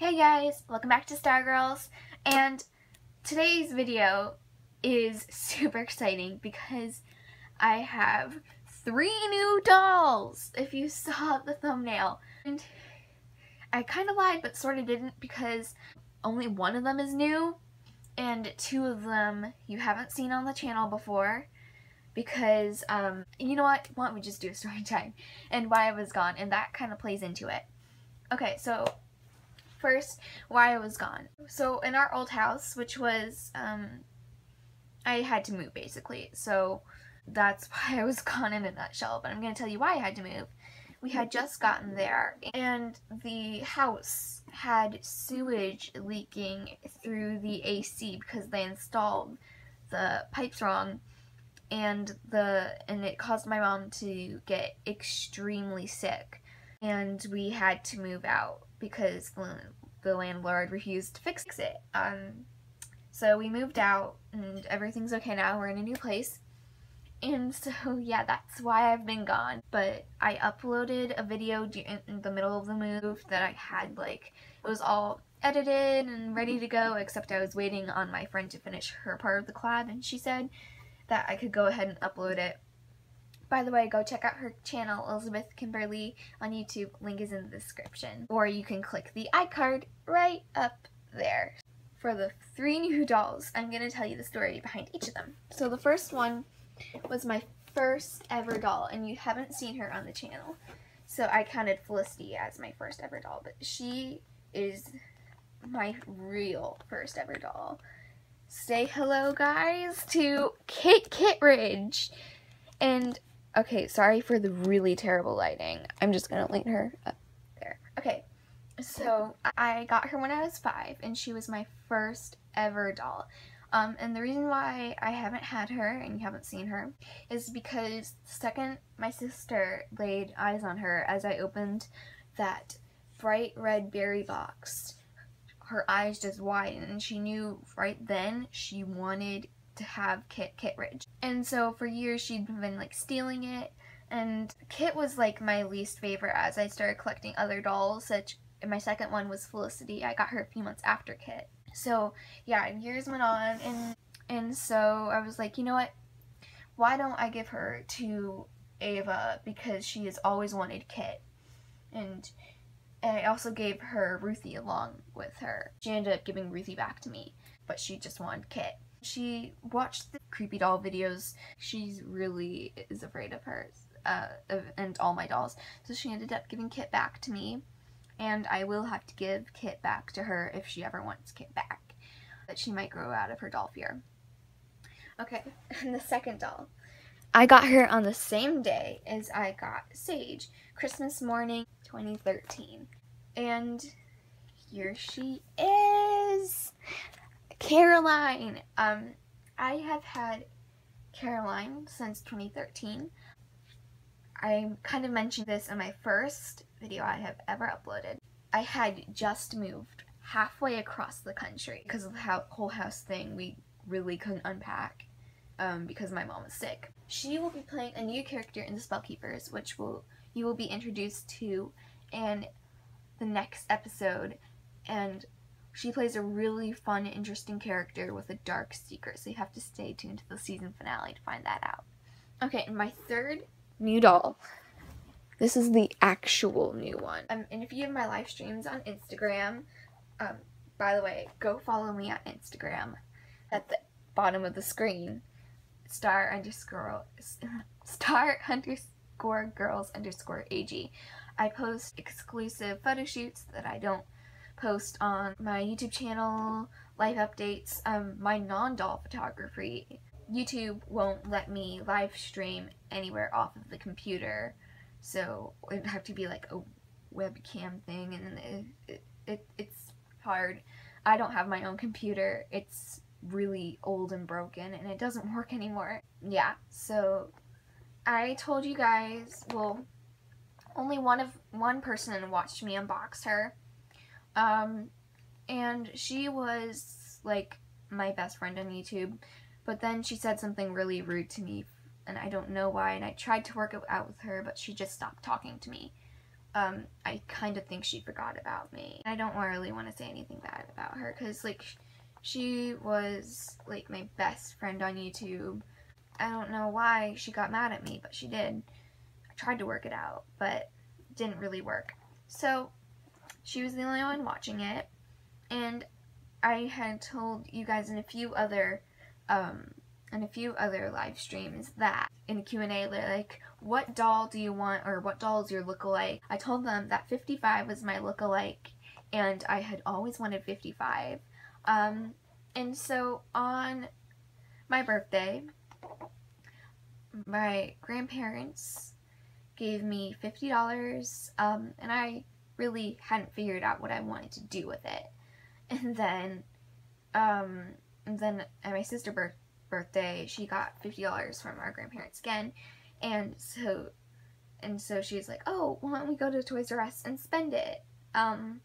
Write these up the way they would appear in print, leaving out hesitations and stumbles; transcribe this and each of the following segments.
Hey guys, welcome back to Star Girls, and today's video is super exciting because I have 3 new dolls, if you saw the thumbnail. And I kind of lied but sort of didn't because only one of them is new and 2 of them you haven't seen on the channel before because, you know what, why don't we just do a story time and why I was gone, and that kind of plays into it. Okay, so first, why I was gone. So in our old house, which was, I had to move basically. So that's why I was gone in a nutshell. But I'm going to tell you why I had to move. We had just gotten there and the house had sewage leaking through the AC because they installed the pipes wrong, and it caused my mom to get extremely sick, and we had to move out because the landlord refused to fix it. So we moved out and everything's okay now. We're in a new place. And so yeah, that's why I've been gone. But I uploaded a video in the middle of the move that I had, like, it was all edited and ready to go, except I was waiting on my friend to finish her part of the collab, and she said that I could go ahead and upload it. By the way, go check out her channel, Elizabeth Kimberly, on YouTube. Link is in the description. Or you can click the iCard right up there. For the 3 new dolls, I'm going to tell you the story behind each of them. So the first one was my first ever doll, and you haven't seen her on the channel. So I counted Felicity as my first ever doll, but she is my real first ever doll. Say hello, guys, to Kit Kittredge. And okay, sorry for the really terrible lighting. I'm just gonna light her up there. Okay, so I got her when I was 5, and she was my first ever doll. And the reason why I haven't had her and you haven't seen her is because the second my sister laid eyes on her as I opened that bright red berry box, her eyes just widened, and she knew right then she wanted to have Kit Kittredge. And so for years she'd been like stealing it, and Kit was like my least favorite as I started collecting other dolls, such my second one was Felicity. I got her a few months after Kit. So yeah, years went on, and so I was like, you know what, why don't I give her to Ava, because she has always wanted Kit. And I also gave her Ruthie along with her. She ended up giving Ruthie back to me, but she just wanted Kit. She watched the creepy doll videos. She really is afraid of hers, and all my dolls. So she ended up giving Kit back to me, and I will have to give Kit back to her if she ever wants Kit back. That she might grow out of her doll fear. Okay, and the second doll. I got her on the same day as I got Sage, Christmas morning 2013. And here she is! Caroline! I have had Caroline since 2013. I kind of mentioned this in my first video I have ever uploaded. I had just moved halfway across the country because of the whole house thing. We really couldn't unpack because my mom was sick. She will be playing a new character in the Spellkeepers, which you will be introduced to in the next episode, and she plays a really fun, interesting character with a dark secret, so you have to stay tuned to the season finale to find that out. Okay, and my third new doll. This is the actual new one. And if you have my live streams on Instagram, by the way, go follow me on Instagram at the bottom of the screen. star_girls_ag. I post exclusive photo shoots that I don't post on my YouTube channel, live updates, my non-doll photography. YouTube won't let me live stream anywhere off of the computer, so it'd have to be like a webcam thing, and it's hard. I don't have my own computer. It's really old and broken, and it doesn't work anymore. Yeah, so I told you guys, well, only one person watched me unbox her, and she was like my best friend on YouTube, but then she said something really rude to me, and I don't know why, and I tried to work it out with her, but she just stopped talking to me. I kind of think she forgot about me. I don't really want to say anything bad about her, because, like, she was, like, my best friend on YouTube. I don't know why she got mad at me, but she did. I tried to work it out, but it didn't really work. So, she was the only one watching it, and I had told you guys in a few other live streams that in a Q&A, like, what doll do you want, or what doll is your lookalike? I told them that 55 was my lookalike, and I had always wanted 55. And so on my birthday, my grandparents gave me $50, and I really hadn't figured out what I wanted to do with it. And then at my sister's birthday, she got $50 from our grandparents again, and so she was like, oh, why don't we go to Toys R Us and spend it? And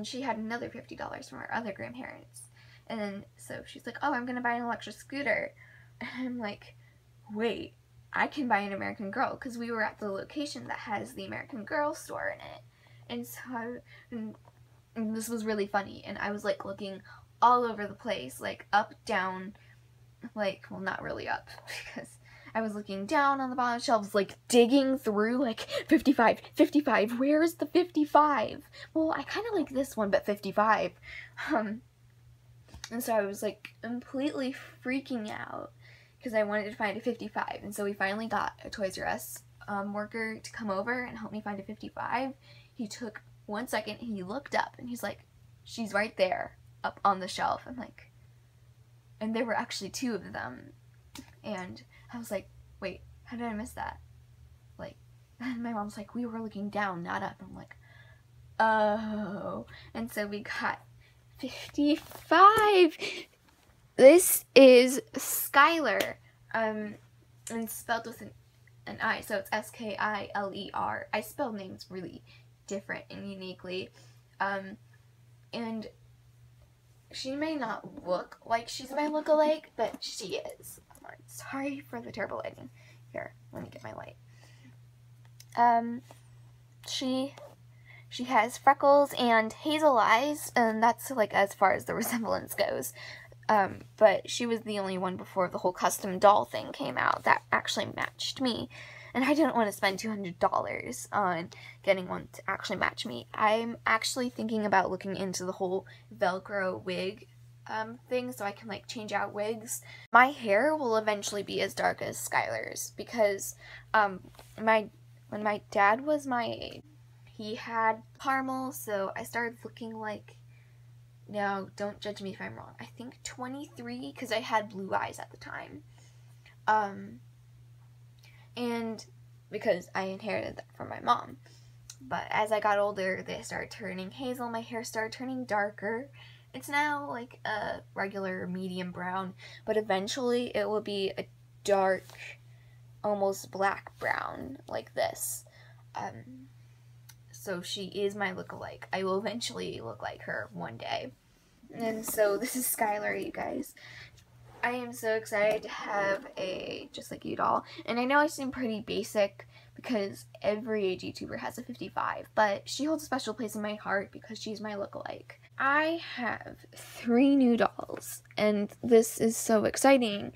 she had another $50 from our other grandparents, and then so she's like, oh, I'm gonna buy an electric scooter, and I'm like, wait, I can buy an American Girl, because we were at the location that has the American Girl store in it, and so and this was really funny, and I was like looking all over the place, like up, down, like, well, not really up, because I was looking down on the bottom shelves, like digging through, like 55, 55, where's the 55? Well, I kind of like this one, but 55. And so I was like completely freaking out because I wanted to find a 55, and so we finally got a Toys R Us worker to come over and help me find a 55. He took 1 second, and he looked up, and he's like, she's right there, up on the shelf. I'm like, and there were actually 2 of them, and I was like, wait, how did I miss that? Like, and my mom's like, we were looking down, not up. I'm like, oh, and so we got 55. This is Skyler, and spelled with an I, so it's S-K-I-L-E-R. I spell names really different and uniquely, and she may not look like she's my lookalike, but she is. Sorry for the terrible lighting. Here, let me get my light. She has freckles and hazel eyes, and that's like as far as the resemblance goes. But she was the only one before the whole custom doll thing came out that actually matched me. And I didn't want to spend $200 on getting one to actually match me. I'm actually thinking about looking into the whole Velcro wig thing, so I can like change out wigs. My hair will eventually be as dark as Skylar's, because when my dad was my age, he had caramel, so I started looking like, now don't judge me if I'm wrong, I think 23, because I had blue eyes at the time. And because I inherited that from my mom. But as I got older, they started turning hazel, my hair started turning darker. It's now like a regular medium brown, but eventually it will be a dark, almost black brown, like this. So she is my lookalike. I will eventually look like her one day. And so this is Skylar, you guys. I am so excited to have a Just Like You doll. And I know I seem pretty basic because every age YouTuber has a 55, but she holds a special place in my heart because she's my lookalike. I have 3 new dolls, and this is so exciting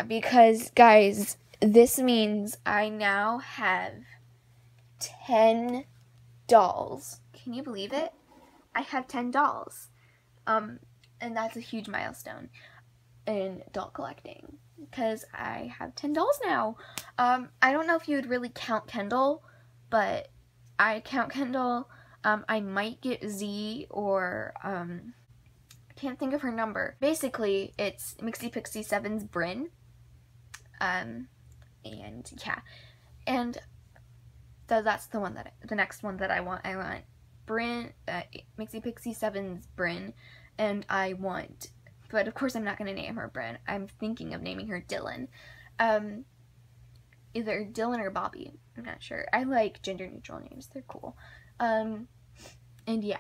because, guys, this means I now have 10 dolls. Can you believe it? I have 10 dolls. And that's a huge milestone in doll collecting because I have 10 dolls now. I don't know if you would really count Kendall, but I count Kendall. I might get Z or, I can't think of her number. Basically, it's Mixie Pixie 7's Bryn. And yeah. And that's the one the next one that I want. I want Bryn, Mixie Pixie 7's Bryn, and I want, but of course I'm not going to name her Bryn. I'm thinking of naming her Dylan. Either Dylan or Bobby. I'm not sure. I like gender neutral names. They're cool. And yeah.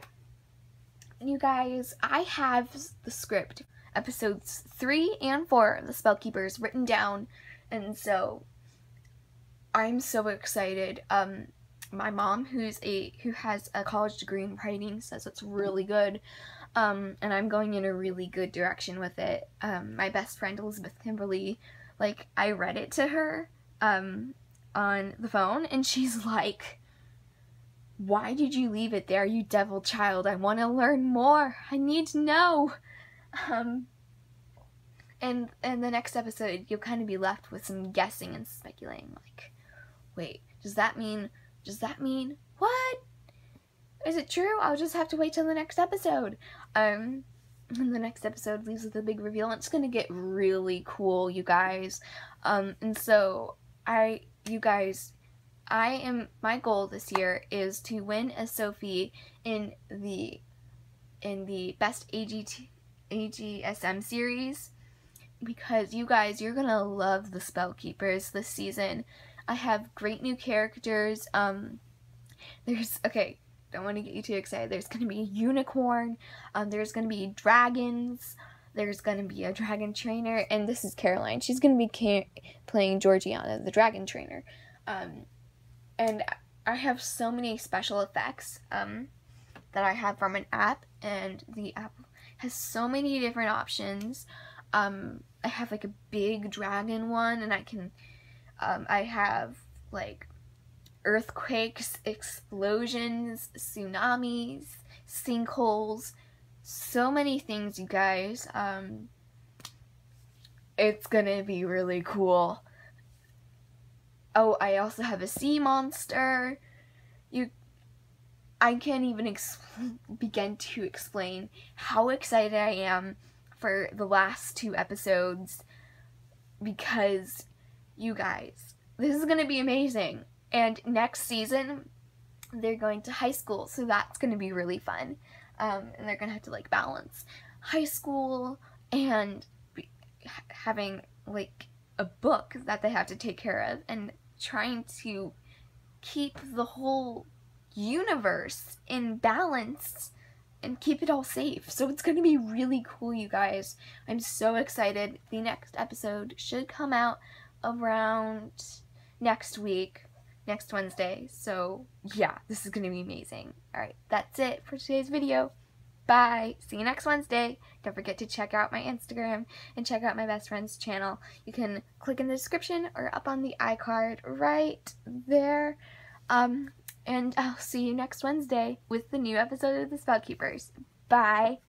You guys, I have the script, episodes 3 and 4 of the Spellkeepers written down, and so I'm so excited. my mom, who has a college degree in writing, says it's really good. And I'm going in a really good direction with it. My best friend Elizabeth Kimberly, like, I read it to her on the phone, and she's like, "Why did you leave it there, you devil child? I want to learn more. I need to know." And in the next episode, you'll kind of be left with some guessing and speculating, like, wait, does that mean what? Is it true? I'll just have to wait till the next episode. And the next episode leaves with a big reveal, and it's gonna get really cool, you guys. And so my goal this year is to win a Sophie in the best AGSM series, because you guys, you're gonna love the Spellkeepers this season. I have great new characters. Don't want to get you too excited. There's going to be a unicorn, there's going to be dragons, there's going to be a dragon trainer, and this is Caroline. She's going to be playing Georgiana, the dragon trainer. And I have so many special effects that I have from an app, and the app has so many different options. I have like a big dragon one, and I have like earthquakes, explosions, tsunamis, sinkholes, so many things, you guys. It's gonna be really cool. Oh, I also have a sea monster. I can't even begin to explain how excited I am for the last 2 episodes, because you guys, this is gonna be amazing. And next season, they're going to high school, so that's going to be really fun. And they're going to have to, like, balance high school and having, like, a book that they have to take care of, and trying to keep the whole universe in balance and keep it all safe. So it's going to be really cool, you guys. I'm so excited. The next episode should come out around next week. Next Wednesday. So yeah, this is going to be amazing. Alright, that's it for today's video. Bye! See you next Wednesday. Don't forget to check out my Instagram and check out my best friend's channel. You can click in the description or up on the iCard right there. And I'll see you next Wednesday with the new episode of the Spellkeepers. Bye!